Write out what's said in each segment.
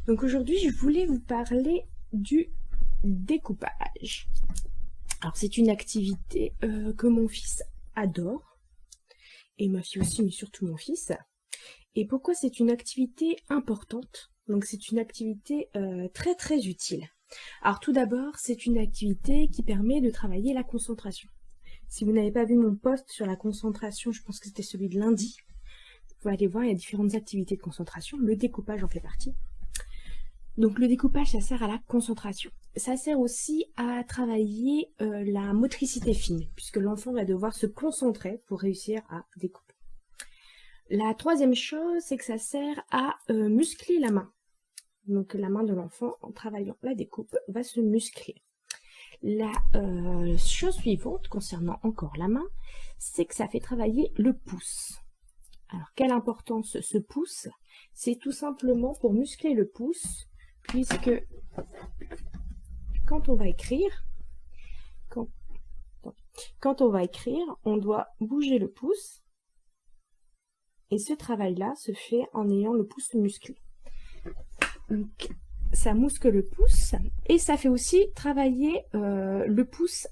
Donc aujourd'hui, je voulais vous parler du découpage. Alors c'est une activité que mon fils adore, et ma fille aussi, mais surtout mon fils. Et pourquoi c'est une activité importante? Donc c'est une activité très très utile. Alors tout d'abord, c'est une activité qui permet de travailler la concentration. Si vous n'avez pas vu mon post sur la concentration, je pense que c'était celui de lundi, vous pouvez aller voir, il y a différentes activités de concentration, le découpage en fait partie. Donc le découpage, ça sert à la concentration. Ça sert aussi à travailler la motricité fine, puisque l'enfant va devoir se concentrer pour réussir à découper. La troisième chose, c'est que ça sert à muscler la main. Donc la main de l'enfant, en travaillant la découpe, va se muscler. La chose suivante, concernant encore la main, c'est que ça fait travailler le pouce. Alors, quelle importance ce pouce? C'est tout simplement pour muscler le pouce, puisque quand on va écrire, on doit bouger le pouce, et ce travail-là se fait en ayant le pouce musclé. Donc, ça muscle le pouce, et ça fait aussi travailler le pouce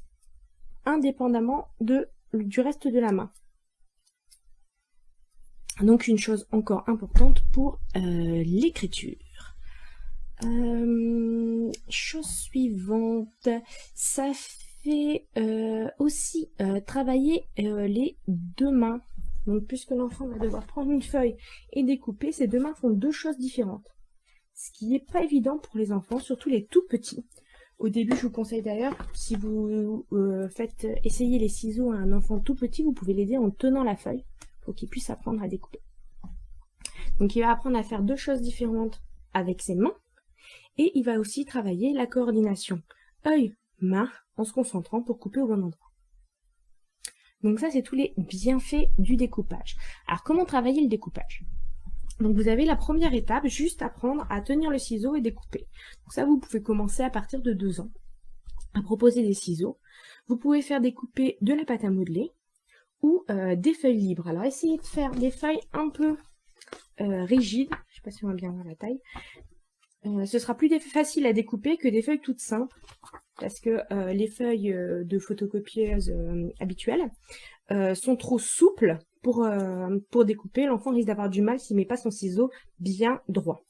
indépendamment du reste de la main. Donc une chose encore importante pour l'écriture. Chose suivante, ça fait aussi travailler les deux mains. Donc puisque l'enfant va devoir prendre une feuille et découper, ces deux mains font deux choses différentes. Ce qui n'est pas évident pour les enfants, surtout les tout petits. Au début, je vous conseille d'ailleurs, si vous faites essayer les ciseaux à un enfant tout petit, vous pouvez l'aider en tenant la feuille pour qu'il puisse apprendre à découper. Donc il va apprendre à faire deux choses différentes avec ses mains, et il va aussi travailler la coordination œil-main en se concentrant pour couper au bon endroit. Donc ça, c'est tous les bienfaits du découpage. Alors comment travailler le découpage? Donc vous avez la première étape, juste apprendre à tenir le ciseau et découper. Donc ça, vous pouvez commencer à partir de 2 ans à proposer des ciseaux. Vous pouvez faire découper de la pâte à modeler ou des feuilles libres. Alors essayez de faire des feuilles un peu rigides, je ne sais pas si on va bien voir la taille. Ce sera plus facile à découper que des feuilles toutes simples, parce que les feuilles de photocopieuse habituelles sont trop souples pour découper. L'enfant risque d'avoir du mal s'il ne met pas son ciseau bien droit.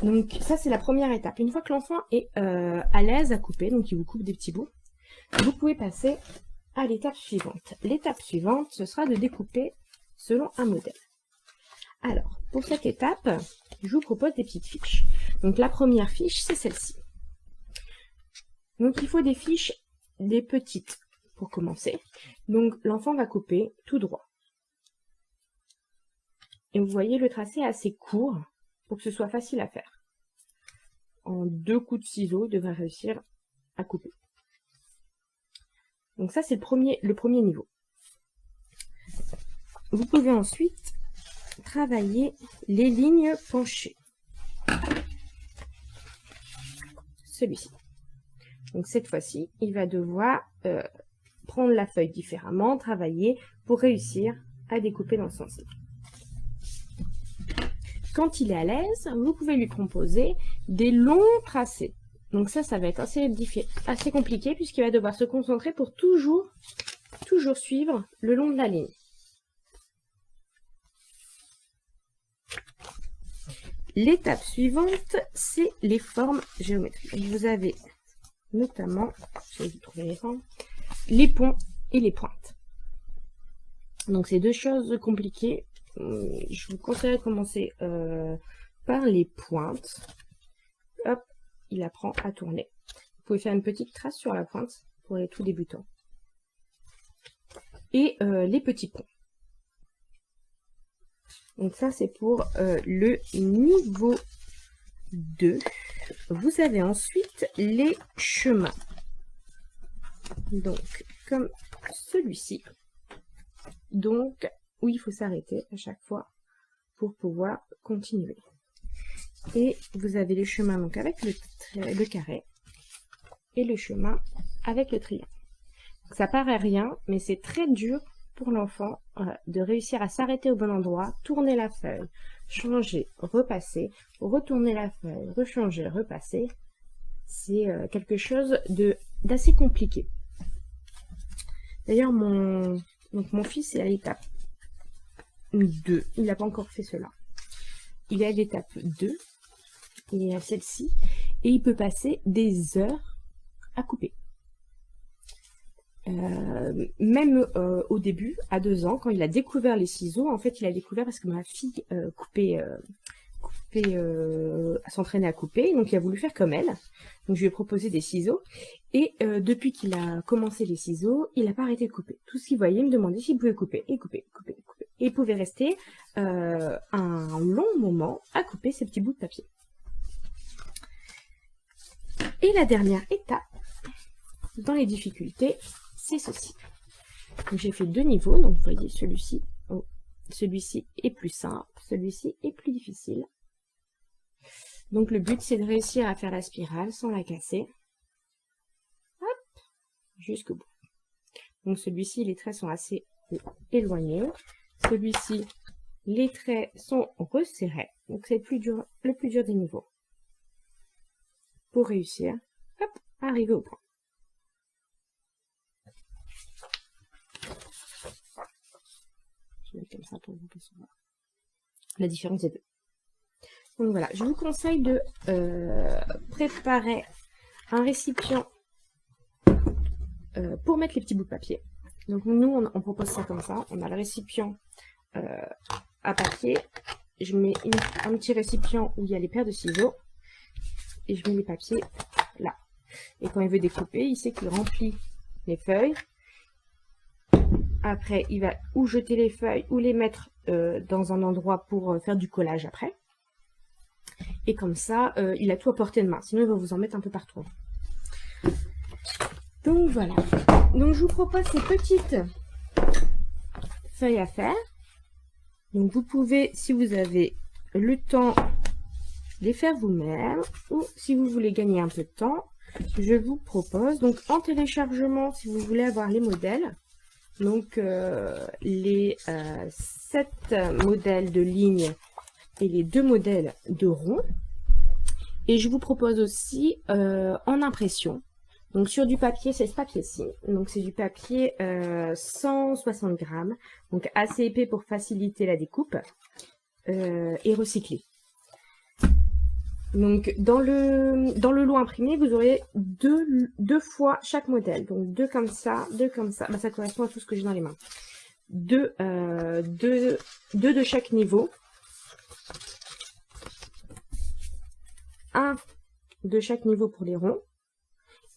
Donc ça, c'est la première étape. Une fois que l'enfant est à l'aise à couper, donc il vous coupe des petits bouts, vous pouvez passer à l'étape suivante. L'étape suivante, ce sera de découper selon un modèle. Alors, pour cette étape, je vous propose des petites fiches. Donc la première fiche, c'est celle-ci. Donc il faut des fiches, des petites, pour commencer. Donc l'enfant va couper tout droit. Et vous voyez, le tracé est assez court pour que ce soit facile à faire. En 2 coups de ciseau, il devrait réussir à couper. Donc ça, c'est le premier niveau. Vous pouvez ensuite travailler les lignes penchées. Celui-ci. Donc cette fois-ci, il va devoir prendre la feuille différemment, travailler pour réussir à découper dans ce sens-là. Quand il est à l'aise, vous pouvez lui proposer des longs tracés. Donc ça va être assez compliqué puisqu'il va devoir se concentrer pour toujours suivre le long de la ligne. L'étape suivante, c'est les formes géométriques. Vous avez notamment, je vais vous trouver les formes, les ponts et les pointes. Donc c'est deux choses compliquées. Je vous conseille de commencer par les pointes. Hop, il apprend à tourner. Vous pouvez faire une petite trace sur la pointe pour les tout débutants. Et les petits ponts. Donc ça, c'est pour le niveau 2. Vous avez ensuite les chemins. Donc, comme celui-ci. Donc, où il faut s'arrêter à chaque fois pour pouvoir continuer. Et vous avez les chemins donc avec le carré et le chemin avec le triangle. Donc, ça paraît rien, mais c'est très dur pour l'enfant de réussir à s'arrêter au bon endroit, tourner la feuille, changer, repasser, retourner la feuille, rechanger, repasser. C'est quelque chose d'assez compliqué. D'ailleurs, mon fils est à l'étape 2. Il n'a pas encore fait cela. Il est à l'étape 2. Il est à celle-ci. Et il peut passer des heures à couper. Même au début, à 2 ans, quand il a découvert les ciseaux, en fait, il a découvert parce que ma fille s'entraînait à couper, donc il a voulu faire comme elle. Donc je lui ai proposé des ciseaux. Et depuis qu'il a commencé les ciseaux, il n'a pas arrêté de couper. Tout ce qu'il voyait, il me demandait s'il pouvait couper, et couper, couper, couper. Et il pouvait rester un long moment à couper ces petits bouts de papier. Et la dernière étape, dans les difficultés, c'est ceci. J'ai fait 2 niveaux, donc vous voyez celui-ci est plus simple, celui-ci est plus difficile. Donc le but c'est de réussir à faire la spirale sans la casser. Hop, jusqu'au bout. Donc celui-ci, les traits sont assez éloignés. Celui-ci, les traits sont resserrés. Donc c'est le plus dur des niveaux. Pour réussir, hop, arriver au point. Je vais comme ça pour vous voir la différence des deux. Donc voilà, je vous conseille de préparer un récipient pour mettre les petits bouts de papier. Donc nous, on propose ça comme ça. On a le récipient à papier. Je mets un petit récipient où il y a les paires de ciseaux. Et je mets les papiers là. Et quand il veut découper, il sait qu'il remplit les feuilles. Après, il va ou jeter les feuilles ou les mettre dans un endroit pour faire du collage après. Et comme ça, il a tout à portée de main. Sinon, il va vous en mettre un peu partout. Donc voilà. Donc je vous propose ces petites feuilles à faire. Donc vous pouvez, si vous avez le temps, les faire vous-même. Ou si vous voulez gagner un peu de temps, je vous propose, donc en téléchargement, si vous voulez avoir les modèles, donc les 7 modèles de ligne et les 2 modèles de rond. Et je vous propose aussi en impression. Donc sur du papier, c'est ce papier-ci. Donc c'est du papier 160 grammes. Donc assez épais pour faciliter la découpe. Et recyclé. Donc dans le lot imprimé, vous aurez deux fois chaque modèle. Donc 2 comme ça, 2 comme ça. Bah, ça correspond à tout ce que j'ai dans les mains. 2 de chaque niveau. 1 de chaque niveau pour les ronds.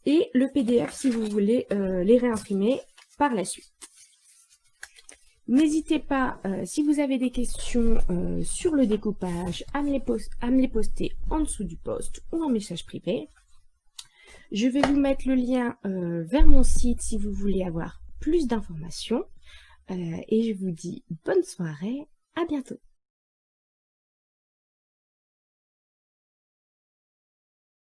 Et le PDF si vous voulez les réimprimer par la suite. N'hésitez pas, si vous avez des questions sur le découpage, à me les poster en dessous du post ou en message privé. Je vais vous mettre le lien vers mon site si vous voulez avoir plus d'informations. Et je vous dis bonne soirée, à bientôt.